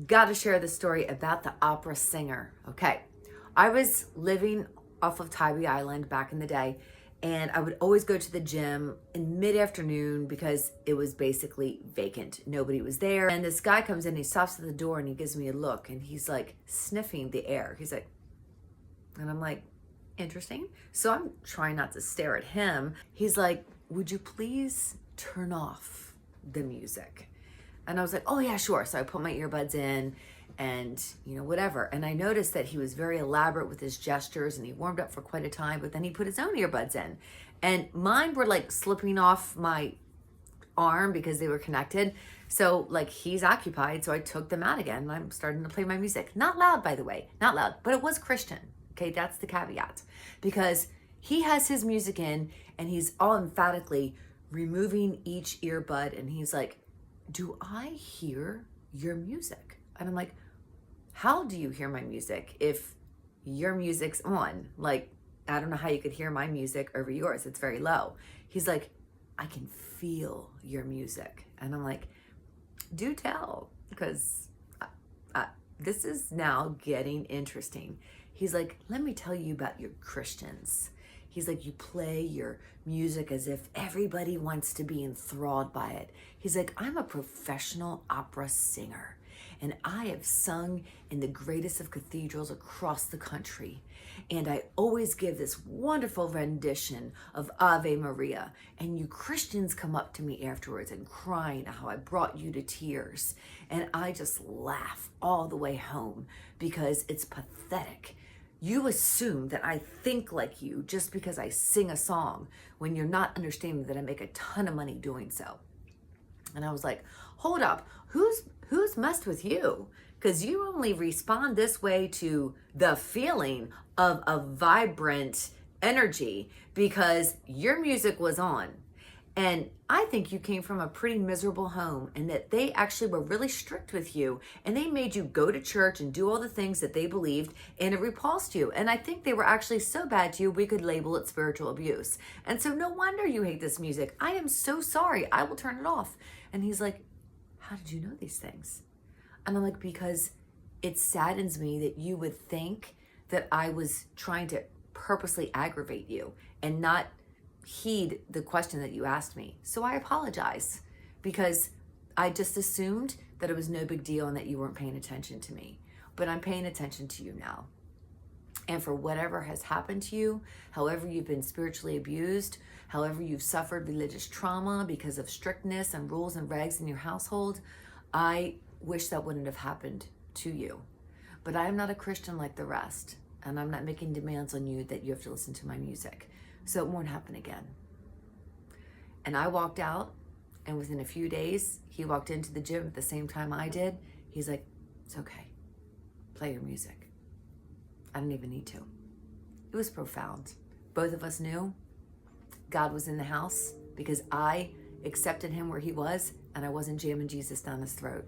Got to share the story about the opera singer. Okay. I was living off of Tybee Island back in the day, and I would always go to the gym in mid-afternoon because it was basically vacant. Nobody was there. And this guy comes in, he stops at the door and he gives me a look and he's like sniffing the air. He's like, and I'm like, interesting. So I'm trying not to stare at him. He's like, would you please turn off the music? And I was like, oh yeah, sure. So I put my earbuds in and, whatever. And I noticed that he was very elaborate with his gestures and he warmed up for quite a time, but then he put his own earbuds in. And mine were like slipping off my arm because they were connected. So like he's occupied. So I took them out again and I'm starting to play my music. Not loud, by the way, not loud, but it was Christian. Okay, that's the caveat. Because he has his music in and he's all emphatically removing each earbud and he's like, do I hear your music? And I'm like, how do you hear my music if your music's on? Like, I don't know how you could hear my music over yours. It's very low. He's like, I can feel your music. And I'm like, do tell, because this is now getting interesting. He's like, let me tell you about your Christians. He's like, you play your music as if everybody wants to be enthralled by it. He's like, I'm a professional opera singer and I have sung in the greatest of cathedrals across the country. And I always give this wonderful rendition of Ave Maria. And you Christians come up to me afterwards and crying how I brought you to tears. And I just laugh all the way home because it's pathetic. You assume that I think like you just because I sing a song when you're not understanding that I make a ton of money doing so. And I was like, hold up, who's messed with you? Because you only respond this way to the feeling of a vibrant energy because your music was on. And I think you came from a pretty miserable home and that they actually were really strict with you and they made you go to church and do all the things that they believed and it repulsed you. And I think they were actually so bad to you, we could label it spiritual abuse. And so no wonder you hate this music. I am so sorry. I will turn it off. And he's like, how did you know these things? And I'm like, because it saddens me that you would think that I was trying to purposely aggravate you and not heed the question that you asked me. So I apologize because I just assumed that it was no big deal and that you weren't paying attention to me. But I'm paying attention to you now. And for whatever has happened to you, however you've been spiritually abused, however you've suffered religious trauma because of strictness and rules and regs in your household, I wish that wouldn't have happened to you. But I am not a Christian like the rest, and I'm not making demands on you that you have to listen to my music. So it won't happen again. And I walked out, and within a few days, he walked into the gym at the same time I did. He's like, it's okay. Play your music. I didn't even need to. It was profound. Both of us knew God was in the house because I accepted him where he was, and I wasn't jamming Jesus down his throat.